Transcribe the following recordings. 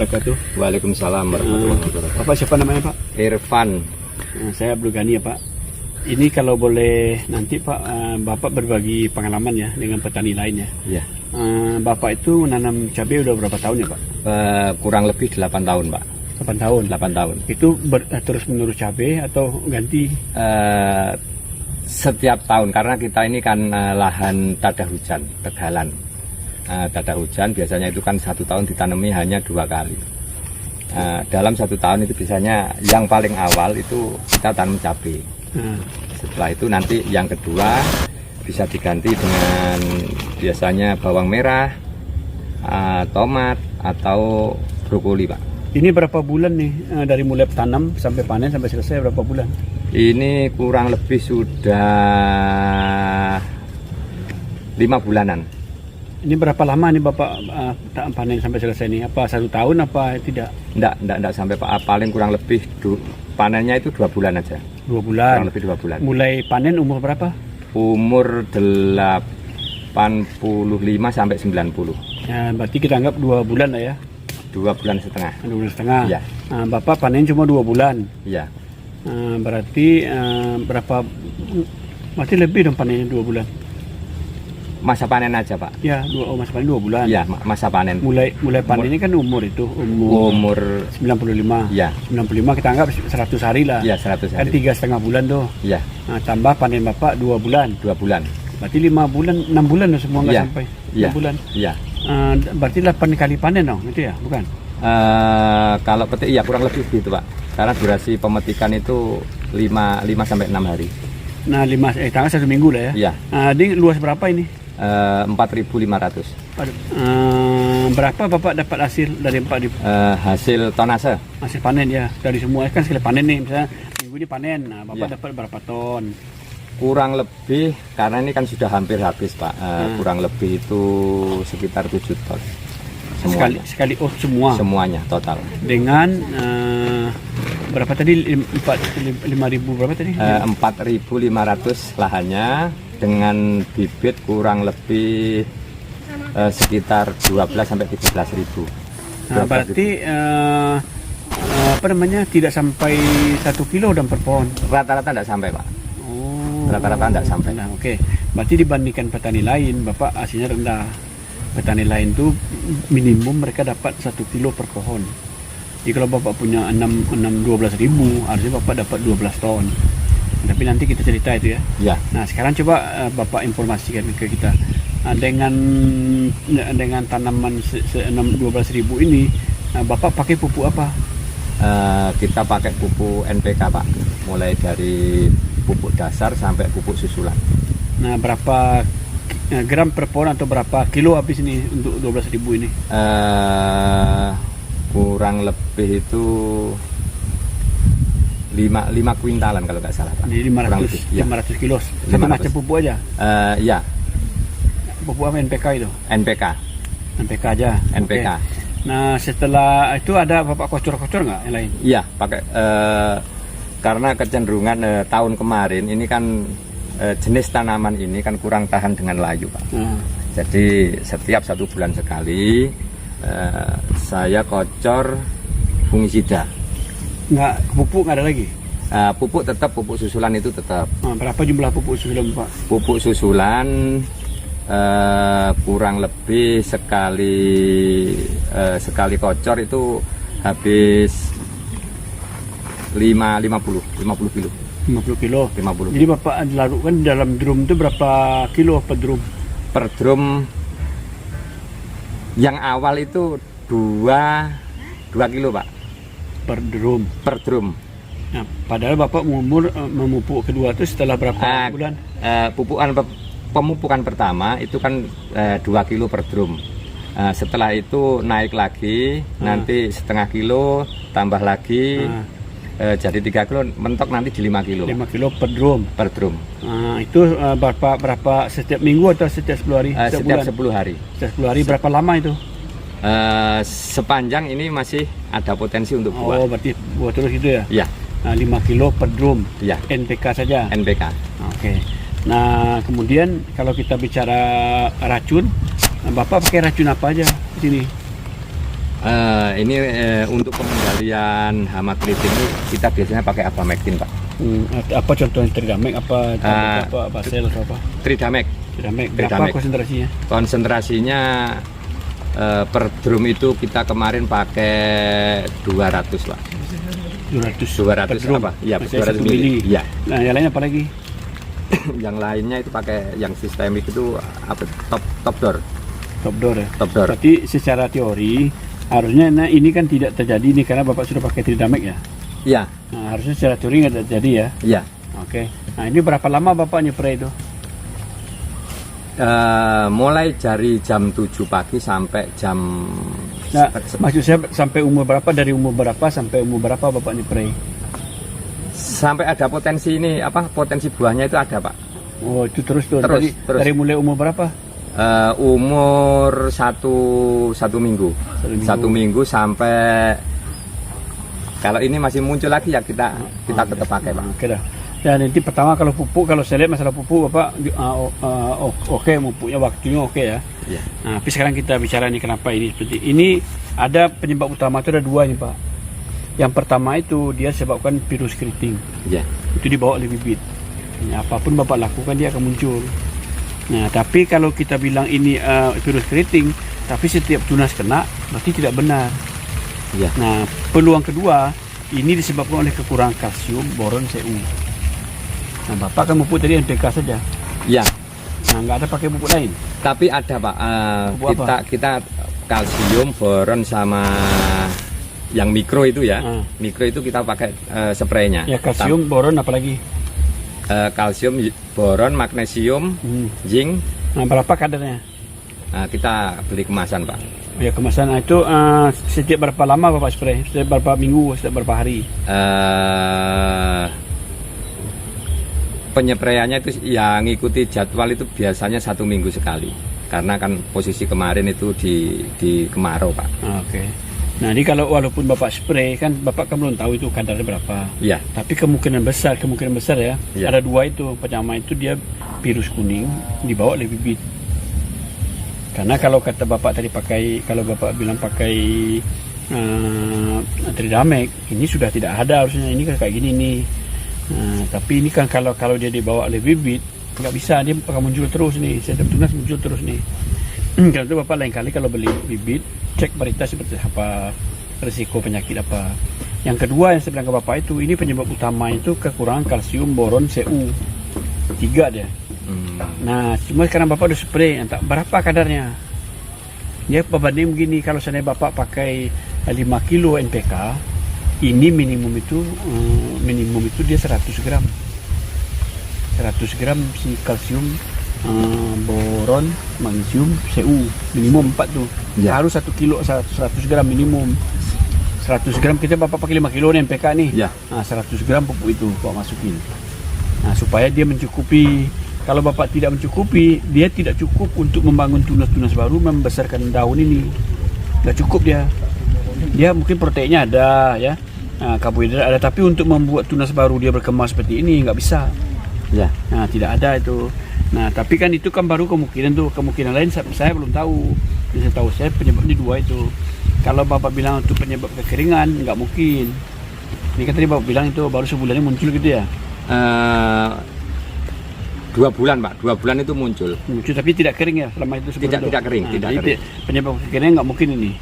wabarakatuh. Waalaikumsalam warahmatullahi wabarakatuh. Bapak siapa namanya Pak? Irfan. Saya Abdul Ghani ya Pak. Ini kalau boleh nanti Pak, Bapak berbagi pengalaman ya dengan petani lain ya. Ya. Bapak itu menanam cabai udah berapa tahun ya Pak? Kurang lebih 8 tahun Pak. 8 tahun. 8 tahun. Itu terus menerus cabai atau ganti? Setiap tahun, karena kita ini kan lahan tada hujan, tegalan. Tada hujan biasanya itu kan 1 tahun ditanami hanya 2 kali. Dalam 1 tahun itu biasanya yang paling awal itu kita tanam cabai. Setelah itu nanti yang kedua bisa diganti dengan biasanya bawang merah, tomat atau brokoli Pak. Ini berapa bulan nih dari mulai tanam sampai panen sampai selesai, berapa bulan? Ini kurang lebih sudah 5 bulanan. Ini berapa lama nih Bapak panen sampai selesai nih? Apa 1 tahun apa tidak? Enggak sampai Pak. Paling kurang lebih panennya itu 2 bulan aja. 2 bulan. Kurang lebih 2 bulan. Mulai panen umur berapa? Umur 85 sampai 90. Ya, berarti kita anggap 2 bulan lah ya. 2 bulan setengah. 2 bulan setengah. Ya. Bapak panen cuma 2 bulan. Iya. Berarti berapa? Berarti lebih dong panennya 2 bulan. Masa panen aja Pak. Ya, masa panen 2 bulan. Iya, masa panen. Mulai panen ini kan umur 95. Ya. 95 kita anggap 100 hari lah. Iya, 100 Kan hari. 3,5 bulan tuh. Iya. Tambah panen Bapak 2 bulan. 2 bulan. Berarti 5 bulan, 6 bulan loh semua nggak Iya. sampai. 6 Iya. bulan. Iya. Berarti 8 kali panen dong, itu ya, bukan? Kalau petik iya kurang lebih gitu Pak. Karena durasi pemetikan itu 5 sampai 6 hari. Nah, tanggal 1 minggu lah ya. Iya. Ini luas berapa ini? 4.500. Berapa Bapak dapat hasil dari 4.000? Hasil tonase. Hasil panen ya, dari semua kan sekali panen nih, misalnya minggu ini panen, nah Bapak Ya. dapat berapa ton? Kurang lebih, karena ini kan sudah hampir habis Pak. Kurang lebih itu sekitar 7 ton. Semuanya. Sekali semua. Semuanya total. Dengan berapa tadi? 5.000 berapa tadi? 4.500 lahannya dengan bibit kurang lebih sekitar 12 sampai 13.000. Nah, berarti apa namanya, tidak sampai 1 kilo dan per pohon. Rata-rata tidak sampai Pak. Oh. Rata-rata tidak sampai. Nah, oke. Berarti dibandingkan petani lain, Bapak hasilnya rendah. Petani lain tuh minimum mereka dapat 1 kilo per pohon. Jadi kalau Bapak punya 12.000, harusnya Bapak dapat 12 ton. Tapi nanti kita cerita itu ya. Ya. Nah, sekarang coba Bapak informasikan ke kita. Dengan tanaman 12.000 ini, Bapak pakai pupuk apa? Kita pakai pupuk NPK Pak. Mulai dari pupuk dasar sampai pupuk susulan. Nah, berapa gram per pohon atau berapa kilo habis ini untuk 12.000 ini? Kurang lebih itu 5 kuintalan kalau nggak salah Pak. Jadi 500 kilo. Satu macam pupuk aja? Ya. Pupuk apa, NPK itu? NPK. NPK aja? NPK. Okay. Nah, setelah itu ada Bapak kocor-kocor nggak yang lain? Iya, pakai karena kecenderungan tahun kemarin ini kan jenis tanaman ini kan kurang tahan dengan layu Pak. Jadi setiap 1 bulan sekali saya kocor fungisida. Nggak, pupuk nggak ada lagi? Pupuk tetap, pupuk susulan itu tetap. Berapa jumlah pupuk susulan Pak? Pupuk susulan kurang lebih sekali kocor itu habis 50 kilo. 50 kilo. 50. Jadi Bapak larutkan dalam drum itu berapa kilo per drum? Per drum yang awal itu 2 kilo Pak. Per drum. Per drum. Nah, padahal Bapak memupuk kedua itu setelah berapa bulan? Pemupukan pertama itu kan 2 kilo per drum. Setelah itu naik lagi, nanti setengah kilo, tambah lagi, jadi 3 kilo, mentok nanti di 5 kilo. 5 kilo per drum. Per drum. Itu berapa setiap minggu atau setiap 10 hari? Setiap 10 hari. Setiap 10 hari berapa lama itu? Sepanjang ini masih ada potensi untuk buah. Oh, berarti buah terus gitu ya? Iya. 5 kilo per drum. Iya. NPK saja? NPK. Oke. Nah, kemudian kalau kita bicara racun, Bapak pakai racun apa aja di sini? Untuk pengendalian hama keriting itu kita biasanya pakai Abamectin, Pak. Apa contohnya Tridamek, apa Basel atau apa? Tridamek. Berapa konsentrasinya? Konsentrasinya per drum itu kita kemarin pakai 200 Pak. 200 per drum. apa? Iya, Masih 200 1 mili. Iya. Nah, yang lain apa lagi? Yang lainnya itu pakai yang sistemik itu apa? Top door. Top door ya. Top door. Berarti secara teori harusnya ini kan tidak terjadi nih karena Bapak sudah pakai Tridamek ya. Iya. Nah, harusnya secara teori nggak terjadi ya. Iya. Oke. Nah, ini berapa lama Bapak nyepray itu? Mulai dari jam 7 pagi sampai jam. Nah, maksud saya sampai umur berapa, dari umur berapa sampai umur berapa Bapak nyepray? Sampai ada potensi ini potensi buahnya itu ada, Pak. Oh, itu terus tuh. Terus. Dari mulai umur berapa? Umur satu minggu. Satu minggu sampai kalau ini masih muncul lagi ya kita tetap pakai, Pak. Oke dah. Dan nanti pertama kalau pupuk, kalau saya lihat masalah pupuk Bapak oke, pupuknya waktunya oke ya. Iya. Nah, tapi sekarang kita bicara nih kenapa ini seperti ini. Ada penyebab utama itu ada dua nih Pak. Yang pertama itu dia sebabkan virus keriting. Iya. Itu dibawa oleh bibit. Ya, apapun Bapak lakukan dia akan muncul. Nah, tapi kalau kita bilang ini virus keriting, tapi setiap tunas kena, berarti tidak benar. Iya. Nah, peluang kedua ini disebabkan oleh kekurangan kalsium, boron, Cu. Nah, Bapak kan pupuk tadi NPK saja. Iya. Nah, nggak ada pakai pupuk lain. Tapi ada, Pak. Pupuk apa? Kita kalsium, boron sama yang mikro itu ya. Mikro itu kita pakai spraynya. Ya, kalsium, boron apalagi? Kalsium, boron, magnesium, zinc. Nah, berapa kadarnya? Kita beli kemasan, Pak. Ya, kemasan. Nah, itu setiap berapa lama Bapak spray? Setiap berapa minggu? Setiap berapa hari? Penyepraiannya itu yang ngikuti jadwal itu biasanya 1 minggu sekali. Karena kan posisi kemarin itu di kemarau, Pak. Oke. Nah, ini kalau walaupun Bapak spray kan Bapak kan belum tahu itu kadarnya berapa. Iya. Tapi kemungkinan besar ya. Ya. Ada dua itu. Pertama itu dia virus kuning dibawa oleh bibit. Karena kalau kata Bapak tadi kalau Bapak bilang pakai Tridamek, ini sudah tidak ada harusnya, ini kan kayak gini nih. Tapi ini kan kalau dia dibawa oleh bibit nggak bisa, dia akan muncul terus nih, setiap tunas muncul terus nih. Karena itu Bapak lain kali kalau beli bibit cek varietas seperti apa, risiko penyakit apa. Yang kedua yang saya bilang ke Bapak itu, ini penyebab utama itu kekurangan kalsium, boron, Cu. 3 dia. Nah, cuma sekarang Bapak udah spray, entah berapa kadarnya. Dia berbanding begini, kalau seandainya Bapak pakai 5 kilo NPK, ini minimum itu dia 100 gram. 100 gram si kalsium, boron, magnesium, Cu, minimum 4 tuh. Ya. Harus 1 kilo 100 gram minimum. 100 gram kita Bapak pakai 5 kilo nih NPK nih. Ya. Nah, 100 gram pupuk itu Bapak masukin. Nah, supaya dia mencukupi. Kalau Bapak tidak mencukupi, dia tidak cukup untuk membangun tunas-tunas baru, membesarkan daun ini. Nggak cukup dia. Dia mungkin proteinnya ada ya. Nah, karbohidrat ada, tapi untuk membuat tunas baru dia berkembang seperti ini nggak bisa. Ya. Nah, tidak ada itu. Nah, tapi kan itu kan baru kemungkinan lain saya belum tahu. Saya tahu saya penyebabnya 2 itu. Kalau Bapak bilang untuk penyebab kekeringan, nggak mungkin. Ini kan tadi Bapak bilang itu baru sebulan ini muncul gitu ya? 2 bulan, Pak. 2 bulan itu muncul. Muncul tapi tidak kering ya selama itu sebulan? Tidak kering, Nah, tidak jadi kering. Penyebab kekeringan nggak mungkin ini.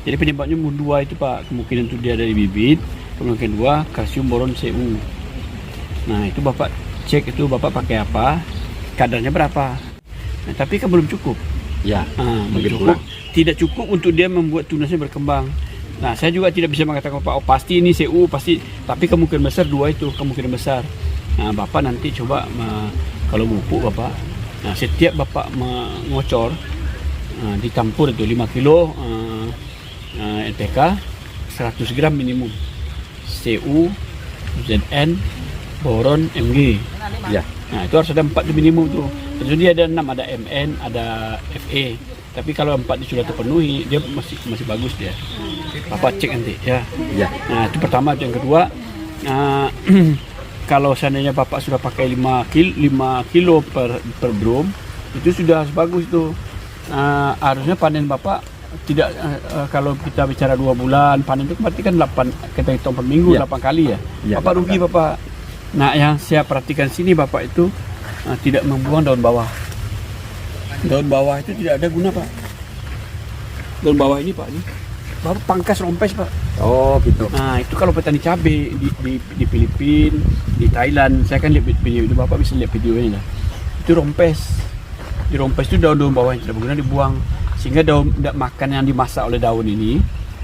Jadi penyebabnya 2 itu Pak. Kemungkinan itu dia dari bibit, kemungkinan 2 kalsium, boron, Cu. Nah, itu Bapak cek itu Bapak pakai apa, kadarnya berapa. Nah, tapi kan belum cukup. Ya. Belum cukup. Tidak cukup untuk dia membuat tunasnya berkembang. Nah, saya juga tidak bisa mengatakan Pak, pasti ini Cu, pasti. Tapi kemungkinan besar 2 itu, kemungkinan besar. Nah, Bapak nanti coba kalau pupuk Bapak, nah setiap Bapak mengocor, ditampur itu 5 kilo NPK, 100 gram minimum. Cu, Zn, boron, Mg. Ya. Nah, itu harus ada 4 itu minimum tuh. Tentu dia ada 6, ada Mn, ada Fe. Tapi kalau 4 itu sudah terpenuhi, dia masih bagus dia. Bapak cek nanti ya. Ya. Nah, itu pertama. Yang kedua, kalau seandainya Bapak sudah pakai 5 kilo per drum, itu sudah bagus tuh. Harusnya panen Bapak tidak kalau kita bicara 2 bulan panen itu berarti kan 8, kita hitung per minggu, Ya. 8 kali ya. Ya, Bapak rugi Bapak. Nah, yang saya perhatikan sini Bapak itu tidak membuang daun bawah. Daun bawah itu tidak ada guna Pak. Daun bawah ini Pak, ini Bapak pangkas rompes Pak. Oh gitu. Nah, itu kalau petani cabai di Filipina, di Thailand, saya kan lihat video itu, Bapak bisa lihat videonya lah. Itu rompes. Di rompes itu daun-daun bawah yang tidak berguna dibuang, sehingga daun makan yang dimasak oleh daun ini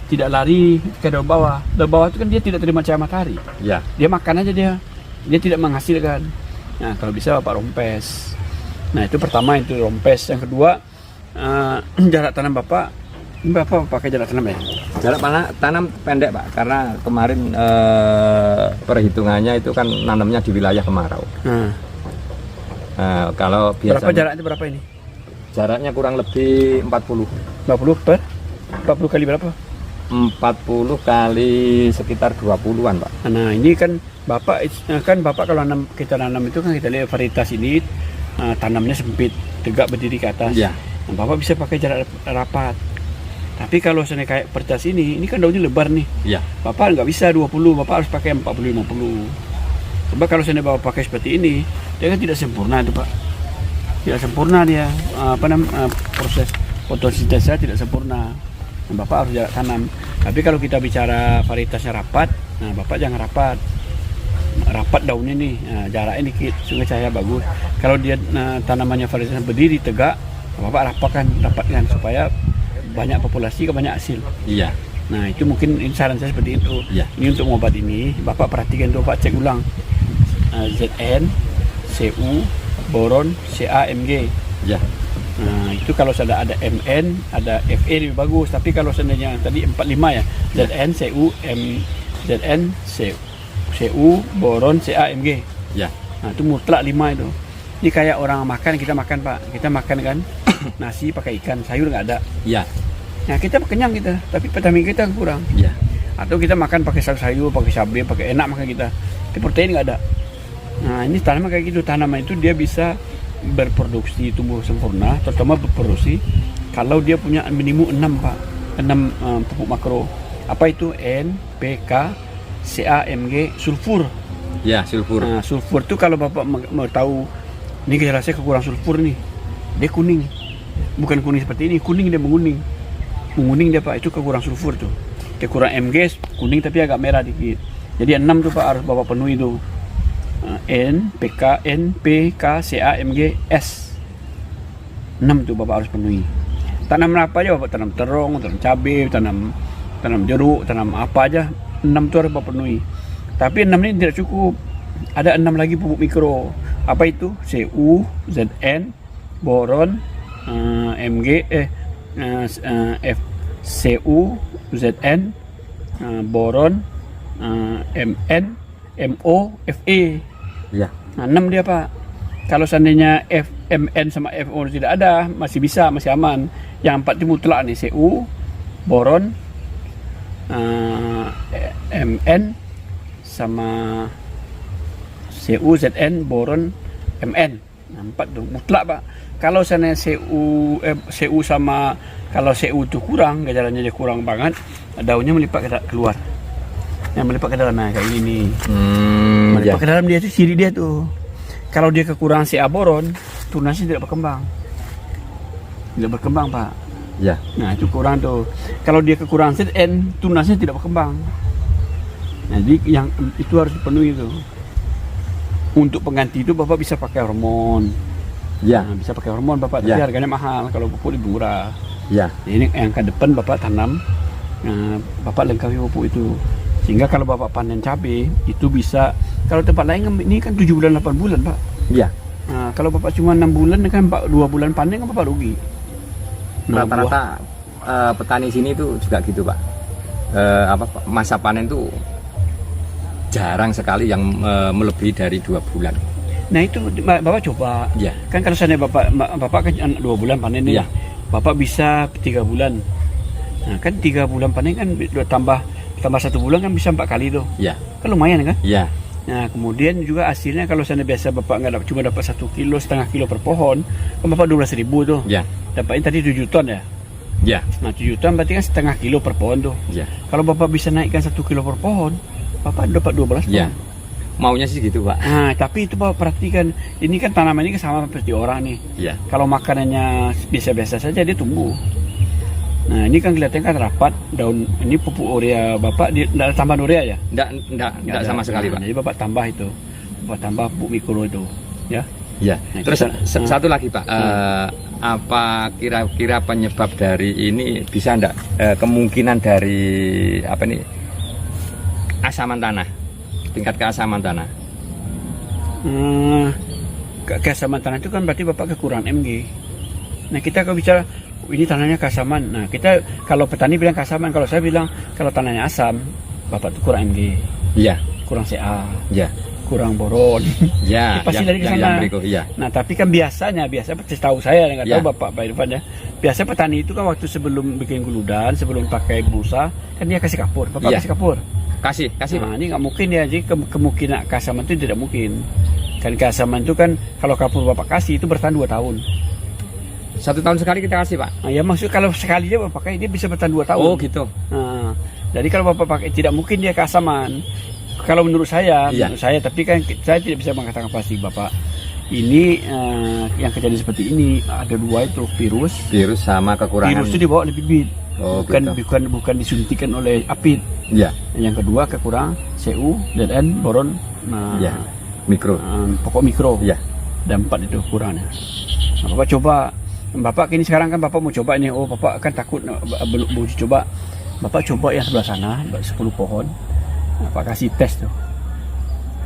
tidak lari ke daun bawah. Daun bawah itu kan dia tidak terima cahaya matahari. Ya. Dia makan aja dia tidak menghasilkan. Nah, kalau bisa Bapak rompes. Nah, itu pertama, itu rompes. Yang kedua, jarak tanam Bapak, ini Bapak pakai jarak tanam ya? Jarak tanam pendek Pak, karena kemarin perhitungannya itu kan nanamnya di wilayah kemarau. Kalau biasanya Berapa jaraknya, berapa ini? jaraknya kurang lebih 40 kali berapa? 40 kali sekitar 20-an Pak. Nah, ini kan Bapak kalau kita nanam itu kan kita lihat varietas ini tanamnya sempit, tegak berdiri ke atas. Iya. Nah, Bapak bisa pakai jarak rapat. Tapi kalau saya kayak percas ini kan daunnya lebar nih. Iya. Bapak nggak bisa 20, Bapak harus pakai 40-50. Sebab kalau saya Bapak pakai seperti ini, dia kan tidak sempurna itu Pak. Tidak sempurna dia, proses fotosintesa tidak sempurna. Nah, Bapak harus jarak tanam. Tapi kalau kita bicara varietasnya rapat, nah Bapak jangan rapat daunnya nih, nah, jaraknya dikit sehingga cahaya bagus. Kalau dia tanamannya varietasnya berdiri tegak, Bapak rapatkan supaya banyak populasi, banyak hasil. Iya. Nah, itu mungkin saran saya seperti itu. Iya. Ini untuk obat ini, Bapak perhatikan tuh, Bapak cek ulang. ZN, CU, boron, Ca, Mg. Ya. Nah, itu kalau sudah ada Mn, ada Fe lebih bagus. Tapi kalau seandainya tadi 45 ya, ZN, CU, ZN, CU, boron, Ca, Mg. Ya. Nah, itu mutlak 5 itu. Ini kayak orang makan, kita makan Pak. Kita makan kan nasi pakai ikan, sayur nggak ada. Ya. Nah, kita kenyang kita, tapi vitamin kita kurang. Ya. Atau kita makan pakai sayur, pakai cabai, pakai enak makan kita, tapi protein nggak ada. Nah, ini tanaman kayak gitu. Tanaman itu dia bisa berproduksi tumbuh sempurna, terutama berproduksi kalau dia punya minimum 6 Pak, 6 pupuk makro. Apa itu? N, P, K, Ca, Mg, sulfur. Ya, sulfur. Nah, sulfur itu kalau Bapak mau tahu, ini saya kekurang sulfur nih, dia kuning. Bukan kuning seperti ini, kuning dia menguning. Menguning dia Pak, itu kekurang sulfur tuh. Dia kurang Mg, kuning tapi agak merah dikit. Jadi 6 tuh Pak harus Bapak penuhi tuh. N, PK, N, P, K, Ca, Mg, S. 6 tuh Bapak harus penuhi. Tanam apa aja Bapak, tanam terong, tanam cabai, tanam jeruk, tanam apa aja, 6 tuh harus Bapak penuhi. Tapi 6 ini tidak cukup. Ada 6 lagi pupuk mikro. Apa itu? Cu, Zn, boron, Mg, Cu, Zn, boron, Mn, Mo, Fe. Ya. Nah, 6 dia Pak. Kalau seandainya Mn sama Fo tidak ada, masih bisa, masih aman. Yang 4 itu mutlak nih, Cu, boron, Mn sama Cu, Zn, boron, Mn. Nah, 4 tuh mutlak Pak. Kalau seandainya Cu sama kalau Cu itu kurang, gejalanya dia kurang banget, daunnya melipat keluar. Yang melipat ke dalam, nah kayak ini. Melipat ke dalam dia tuh ciri dia tuh. Kalau dia kekurangan Ca, boron, tunasnya tidak berkembang. Tidak berkembang Pak. Ya. Nah, itu kurang tuh. Kalau dia kekurangan Zn, tunasnya tidak berkembang. Nah, jadi yang itu harus dipenuhi tuh. Untuk pengganti itu Bapak bisa pakai hormon. Ya. Nah, bisa pakai hormon Bapak, tapi harganya mahal. Kalau pupuk lebih murah. Ya. Ini yang ke depan Bapak tanam, Bapak lengkapi pupuk itu. Sehingga kalau Bapak panen cabai itu bisa, kalau tempat lain ini kan 7 bulan 8 bulan Pak. Iya. Nah, kalau Bapak cuma 6 bulan kan 2 bulan panen kan Bapak rugi. Nah, Rata-rata petani sini itu juga gitu Pak. Masa panen itu jarang sekali yang melebihi dari 2 bulan. Nah, itu Bapak coba. Iya. Kan kalau seandainya Bapak kan 2 bulan panen nih. Iya. Bapak bisa 3 bulan. Nah, kan 3 bulan panen kan tambah 1 bulan kan bisa 4 kali tuh. Iya. Kan lumayan kan? Iya. Nah, kemudian juga hasilnya kalau seandainya biasa Bapak cuma dapat 1,5 kilo per pohon, kan Bapak 12.000 tuh. Iya. Dapatnya tadi 7 ton ya. Ya. Nah 7 juta berarti kan setengah kilo per pohon tuh. Ya. Kalau Bapak bisa naikkan 1 kilo per pohon, Bapak dapat 12 pohon. Ya. Maunya sih gitu, Pak. Nah, tapi itu Bapak perhatikan, ini kan tanaman ini kan sama seperti orang nih. Ya. Kalau makanannya biasa-biasa saja dia tumbuh. Nah, ini kan kelihatan kan rapat daun, ini pupuk urea Bapak tidak ada tambahan urea ya? Enggak sama sekali, Pak. Jadi Bapak tambah itu. Bapak tambah pupuk mikro itu, ya. Ya. Nah, Terus kita- satu lagi, Pak. Apa kira-kira penyebab dari ini bisa enggak kemungkinan dari apa nih? Asaman tanah. Tingkat keasaman tanah. Keasaman tanah itu kan berarti Bapak kekurangan Mg. Nah, kita kalau bicara ini tanahnya keasaman. Nah, kita kalau petani bilang keasaman, kalau saya bilang kalau tanahnya asam, Bapak itu kurang Mg, Iya. kurang Ca, Ya. kurang boron. Ya, Pasti dari yang sana. berikut, iya. Nah, tapi kan biasa tahu saya, nggak tahu Ya. Bapak Pak Irfan ya. Biasa petani itu kan waktu sebelum bikin guludan, sebelum pakai busa, kan dia kasih kapur. Bapak Ya. kasih kapur. Kasih, Pak. Nah, ini nggak mungkin ya, jadi kemungkinan keasaman itu tidak mungkin. Kan keasaman itu kan kalau kapur Bapak kasih itu bertahan 2 tahun. 1 tahun sekali kita kasih, Pak. Nah, ya maksud kalau sekali dia Bapak pakai dia bisa bertahan 2 tahun. Oh, gitu. Nah, jadi kalau Bapak pakai tidak mungkin dia keasaman. Kalau menurut saya, Iya. tapi kan saya tidak bisa mengatakan pasti Bapak. Ini yang kejadian seperti ini ada 2 itu virus. Virus sama kekurangan. Virus itu dibawa oleh bibit. Oh, bukan gitu. bukan disuntikan oleh apit. Iya. Yang kedua kekurangan Cu, Zn, boron, nah, Iya. Mikro. pokok mikro. Iya. Dan 4 itu kurangnya. Nah, Bapak coba. Bapak kini sekarang kan Bapak mau coba ini. Oh, Bapak kan takut belum mau coba. Bapak coba yang sebelah sana 10 pohon. Bapak kasih tes tuh.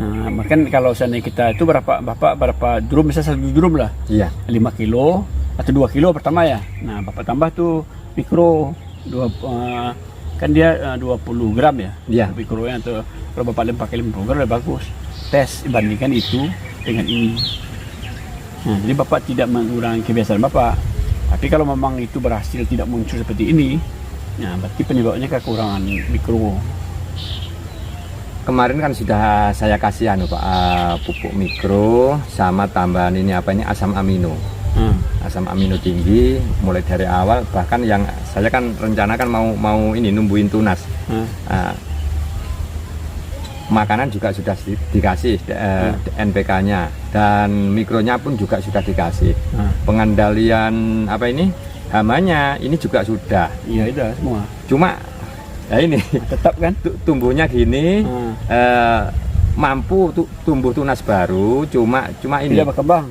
Nah, kan kalau seandainya kita itu berapa drum, bisa 1 drum lah. Iya. 5 kilo atau 2 kilo pertama ya. Nah, Bapak tambah tuh mikro kan dia 20 gram ya. Iya. Mikronya tuh kalau Bapak pakai 50 gram udah bagus. Tes bandingkan itu dengan ini. Nah, jadi Bapak tidak mengurangi kebiasaan Bapak. Tapi kalau memang itu berhasil tidak muncul seperti ini, nah berarti penyebabnya kekurangan mikro. Kemarin kan sudah saya kasih pupuk mikro sama tambahan ini asam amino. Asam amino tinggi mulai dari awal, bahkan yang saya kan rencanakan mau ini numbuhin tunas. Makanan juga sudah dikasih NPK-nya dan mikronya pun juga sudah dikasih. Pengendalian hamanya ini juga sudah. Iya, itu semua. Cuma ya ini Tetap kan? tumbuhnya gini mampu tumbuh tunas baru, cuma ini Tidak berkembang.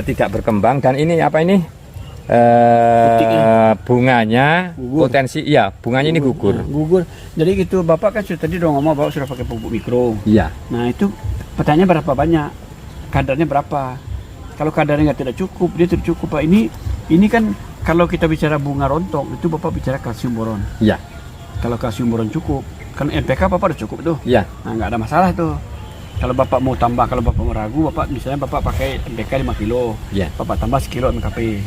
tidak berkembang dan ini bunganya Gugur. potensi bunganya ini gugur. Nah, gugur. Jadi gitu Bapak kan tadi udah ngomong Bapak sudah pakai pupuk mikro. Iya. Nah, itu pertanyaan berapa banyak? Kadarnya berapa? Kalau kadarnya tidak cukup, dia tidak cukup Pak. Ini kan kalau kita bicara bunga rontok itu Bapak bicara kalsium boron. Iya. Kalau kalsium boron cukup, kan NPK Bapak udah cukup tuh. Iya. Nah, nggak ada masalah tuh. Kalau Bapak mau tambah, kalau Bapak mau ragu, misalnya Bapak pakai NPK 5 kilo, Iya. Bapak tambah sekilo MKP.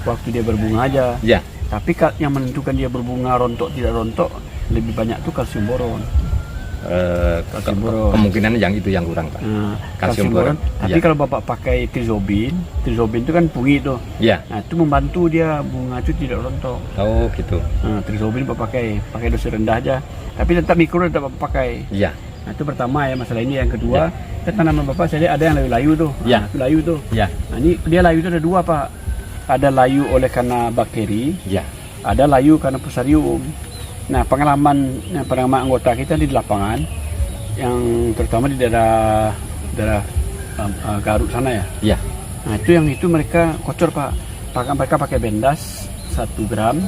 Waktu dia berbunga aja. Iya. Tapi yang menentukan dia berbunga rontok tidak rontok lebih banyak tuh kalsium boron. Kalsium boron. Kemungkinan yang itu yang kurang, Pak. Kalsium boron. Tapi Iya. kalau Bapak pakai trizobin itu kan pungi tuh. Iya. Nah, itu membantu dia bunga itu tidak rontok. Oh, gitu. Nah, trizobin Bapak pakai dosis rendah aja. Tapi tetap mikro tetap Bapak pakai. Iya. Nah, itu pertama ya masalah ini. Yang kedua, kan tanaman Bapak saya lihat ada yang layu tuh. Ya. Nah, itu layu tuh. Iya. Nah, ini dia layu itu ada 2, Pak. Ada layu oleh karena bakteri, Iya. ada layu karena fusarium. Nah, pengalaman anggota kita di lapangan, yang terutama di daerah Garut sana ya. Iya. Nah, itu mereka kocor Pak. Mereka pakai bendas 1 gram,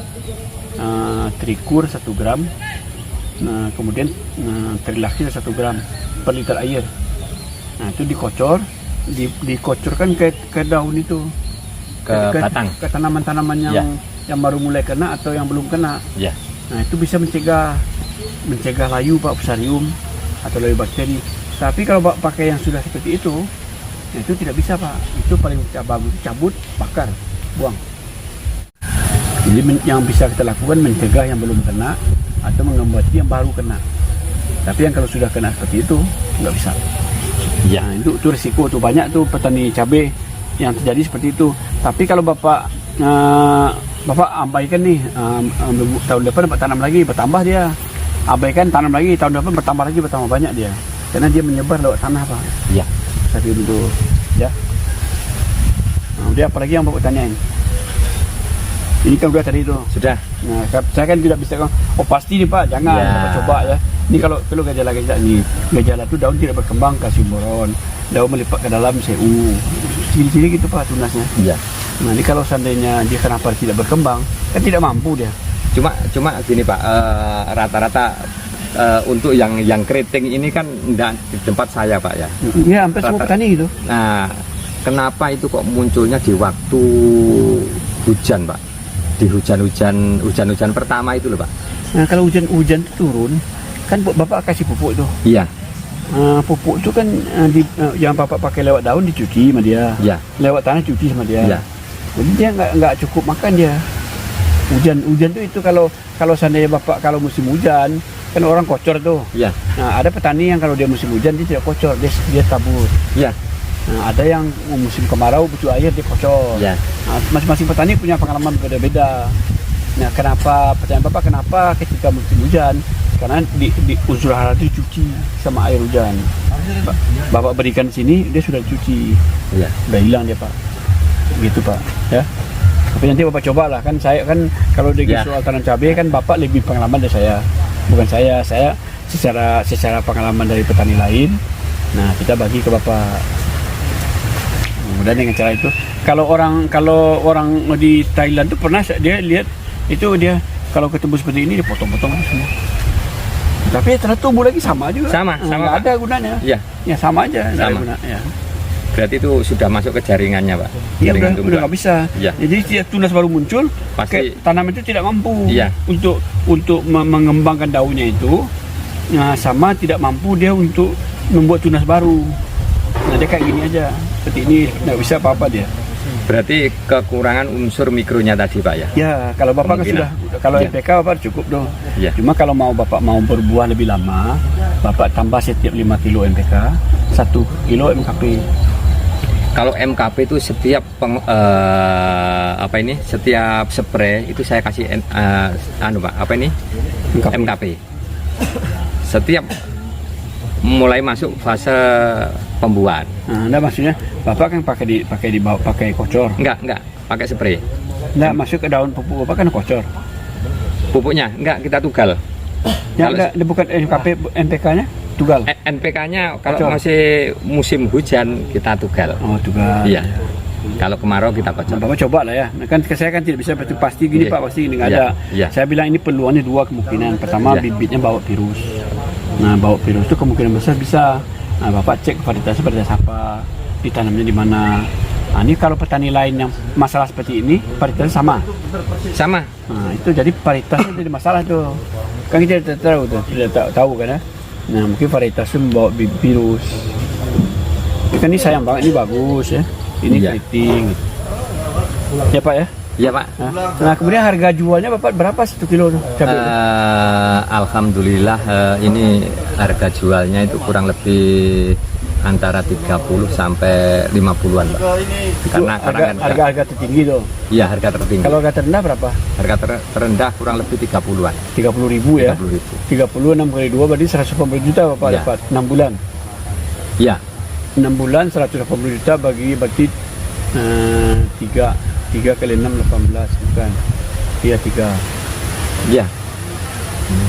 trikur 1 gram, nah, kemudian trilaksin 1 gram per liter air. Nah, itu dikocor, dikocorkan ke daun itu. Ke batang. Ke tanaman-tanaman Ya. yang baru mulai kena atau yang belum kena. Iya. Nah, itu bisa mencegah layu Pak, fusarium atau layu bakteri. Tapi kalau Pak pakai yang sudah seperti itu, nah itu tidak bisa Pak. Itu paling bagus cabut, bakar, buang. Jadi yang bisa kita lakukan mencegah yang belum kena atau mengobati yang baru kena. Tapi yang kalau sudah kena seperti itu nggak bisa. Iya. Nah, itu risiko tuh, banyak tuh petani cabai yang terjadi seperti itu. Tapi kalau Bapak Bapak abaikan nih, tahun depan dapat tanam lagi, bertambah dia. Abaikan, tanam lagi, tahun depan bertambah lagi, bertambah banyak dia. Karena dia menyebar lewat tanah, Pak. Iya. Tapi itu, ya. Nah, udah apalagi yang Bapak tanyain? Ini kan udah tadi itu. Sudah. Nah, saya kan tidak bisa, oh pasti nih Pak, jangan Ya. Bapak coba ya. Ini kalau gejala-gejala ini, gejala itu daun tidak berkembang, kasih boron, daun melipat ke dalam CU, ciri-ciri gitu Pak tunasnya. Iya. Nah, ini kalau seandainya dia kenapa tidak berkembang, kan tidak mampu dia. Cuma gini Pak, rata-rata untuk yang keriting ini kan enggak di tempat saya Pak ya. Ya, hampir semua petani gitu. Nah, kenapa itu kok munculnya di waktu hujan Pak? Di hujan-hujan pertama itu loh Pak. Nah, kalau hujan itu turun, kan Bapak kasih pupuk tuh. Iya. Pupuk itu kan yang Bapak pakai lewat daun dicuci sama dia. Iya. Lewat tanah cuci sama dia. Iya. Jadi dia nggak cukup makan dia. Hujan tuh itu kalau seandainya Bapak kalau musim hujan kan orang kocor tuh. Iya. Nah, ada petani yang kalau dia musim hujan dia tidak kocor, dia tabur. Iya. Nah, ada yang musim kemarau butuh air dia kocor. Iya. Nah, masing-masing petani punya pengalaman berbeda-beda. Nah, pertanyaan Bapak kenapa ketika musim hujan? Karena di unsur hara itu dicuci sama air hujan. Bapak berikan sini dia sudah dicuci. Iya. Udah hilang dia Pak. Gitu Pak, ya. Tapi nanti Bapak cobalah, kan saya kan kalau dari Ya. soal tanam cabai kan Bapak lebih pengalaman dari saya. Bukan saya secara pengalaman dari petani lain. Nah, kita bagi ke Bapak. Mudah dengan cara itu. Kalau orang di Thailand tuh pernah dia lihat itu dia kalau ketemu seperti ini dipotong-potong semua. Tapi ternyata tumbuh lagi sama juga. Sama nggak Pak. ada gunanya. Iya. Ya sama aja. nggak ada Sama. guna, ya. Berarti itu sudah masuk ke jaringannya Pak. Iya Jaringan udah tumbuhan. nggak bisa. Iya. Jadi setiap tunas baru muncul, Pasti. tanaman itu tidak mampu Iya. untuk mengembangkan daunnya itu. Nah, sama tidak mampu dia untuk membuat tunas baru. Nah, dia kayak gini aja. Seperti ini nggak bisa apa-apa dia. Berarti kekurangan unsur mikronya tadi Pak ya. Ya, kalau Bapak kan Kemungkinan. sudah, kalau Iya. NPK Bapak cukup dong. Iya. Cuma kalau Bapak mau berbuah lebih lama, Bapak tambah setiap 5 kilo NPK, 1 kilo MKP. Kalau MKP itu setiap setiap spray itu saya kasih Pak, MKP. Setiap mulai masuk fase pembuahan. Nah, enggak maksudnya Bapak kan pakai kocor. Enggak, pakai spray. Enggak masuk ke daun pupuk Bapak kan kocor. Pupuknya enggak kita tugal. Ya, Kalau- enggak, bukan NPK-nya tugal. NPK-nya kalau Kocor. masih musim hujan kita tugal. Oh, tugal. Iya. Kalau kemarau kita Nah, kocor. Bapak coba lah ya. Nah, kan saya kan tidak bisa betul pasti gini Iya. Pak, pasti gini nggak Iya. ada. Iya. Saya bilang ini peluangnya 2 kemungkinan. Pertama Iya. bibitnya bawa virus. Nah, bawa virus itu kemungkinan besar bisa. Nah, Bapak cek varietas apa, ditanamnya di mana. Nah, ini kalau petani lain yang masalah seperti ini, varietasnya sama. Sama. Nah, itu jadi varietasnya jadi masalah tuh. Kan kita tidak tahu tuh, tidak tahu kan ya. Nah, mungkin varietasnya membawa virus. Ini kan ini sayang banget, ini bagus ya. Ini Iya. keriting. Ya Pak ya. Iya Pak. Nah, kemudian harga jualnya Bapak berapa 1 kilo tuh cabai? Alhamdulillah ini harga jualnya itu kurang lebih antara 30 sampai 50-an Pak. Itu Karena kan harga tertinggi tuh. iya harga tertinggi. Kalau harga terendah berapa? Harga terendah kurang lebih 30-an. 30.000 ya. 30.000. 30 6 kali 2 berarti 180 juta Bapak Iya. dapat 6 bulan. Iya. 6 bulan 180 juta bagi berarti 3 kali 6 18 bukan. Iya 3. Iya.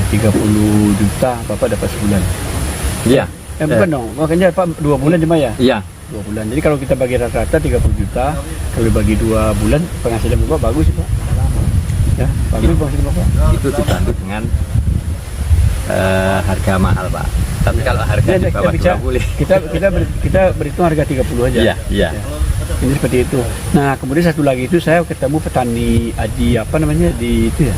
30 juta Bapak dapat sebulan. Iya. Bukan dong, makanya Pak 2 bulan cuma ya? Iya. 2 bulan. Jadi kalau kita bagi rata-rata 30 juta, kalau bagi 2 bulan penghasilan Bapak bagus sih Pak. Ya, bagus penghasilan Bapak. Itu dibantu dengan harga mahal Pak. Tapi kalau harga Ya, di bawah 20 kita berhitung harga 30 aja. Iya, iya. Ini seperti itu. Nah, kemudian satu lagi itu saya ketemu petani Aji apa namanya di itu ya.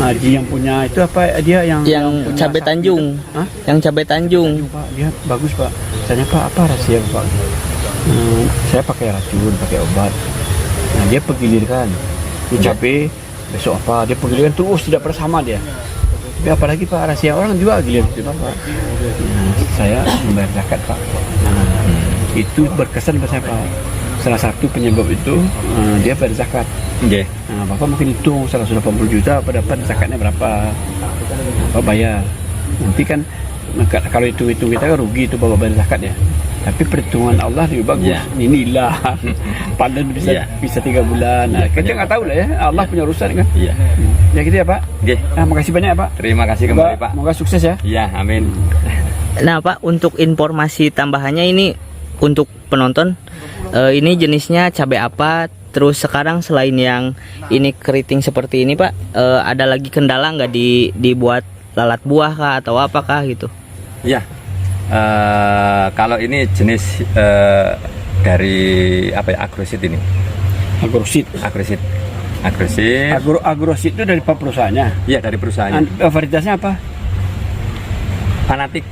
Aji yang punya itu apa dia yang punya cabai sapi Tanjung. itu. Hah? Yang cabai Tanjung. Pak, dia bagus Pak. Tanya Pak apa rahasia Pak? Saya pakai racun, pakai obat. Nah dia pegilirkan. Ini cabai besok apa? Dia pegilirkan terus tidak pernah sama dia. Tapi apalagi Pak rahasia orang juga gilir itu Pak. Nah, saya membayar zakat Pak. Nah, itu berkesan buat saya Pak. salah satu penyebab itu dia bayar zakat. Nggih. Nah, Bapak mungkin hitung 180 juta Bapak dapat zakatnya berapa, Bapak bayar. Nanti kan kalau hitung-hitung kita kan rugi itu Bapak bayar zakat ya. Tapi perhitungan Allah lebih bagus. Ya. Inilah panen Ya. bisa 3 bulan. Nah, kita nggak tahu lah ya. Allah punya urusan kan. Iya. Ya gitu ya Pak. Nggih. Makasih banyak ya Pak. Terima kasih kembali, Pak. Semoga sukses ya. Iya, amin. Nah Pak, untuk informasi tambahannya ini untuk penonton, ini jenisnya cabai apa? Terus sekarang selain yang ini keriting seperti ini Pak, ada lagi kendala nggak dibuat lalat buah kah atau apakah gitu? Iya. Kalau ini jenis dari apa ya, agrosit ini. Agrosit. Agrosit. Agrosit itu dari perusahaannya. Iya, dari perusahaannya. Varietasnya apa? Fanatik.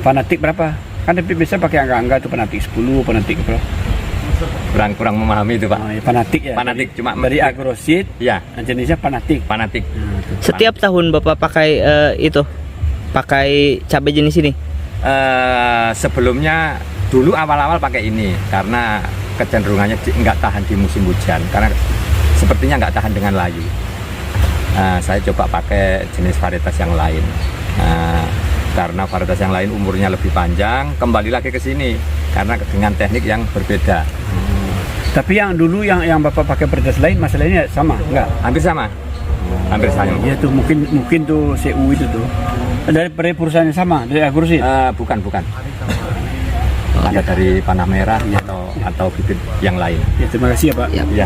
Fanatik berapa? Kan tapi biasa pakai angka-angka itu fanatik 10, fanatik berapa? Kurang memahami itu, Pak. Oh, ya, fanatik ya. Fanatik cuma Dari agrosit. ya, Jenisnya fanatik. fanatik. Setiap tahun Bapak pakai pakai cabai jenis ini? Sebelumnya dulu awal-awal pakai ini karena kecenderungannya nggak tahan di musim hujan, karena sepertinya nggak tahan dengan layu. Saya coba pakai jenis varietas yang lain. Karena varietas yang lain umurnya lebih panjang, kembali lagi ke sini karena dengan teknik yang berbeda. Tapi yang dulu yang Bapak pakai varietas lain masalahnya sama, enggak? Hampir sama. Hampir sama. Iya tuh mungkin tuh CU itu tuh. Dari perusahaan yang sama, dari agrosit. Bukan. Ada dari panah merah atau bibit yang lain. Ya, terima kasih ya Pak. Ya.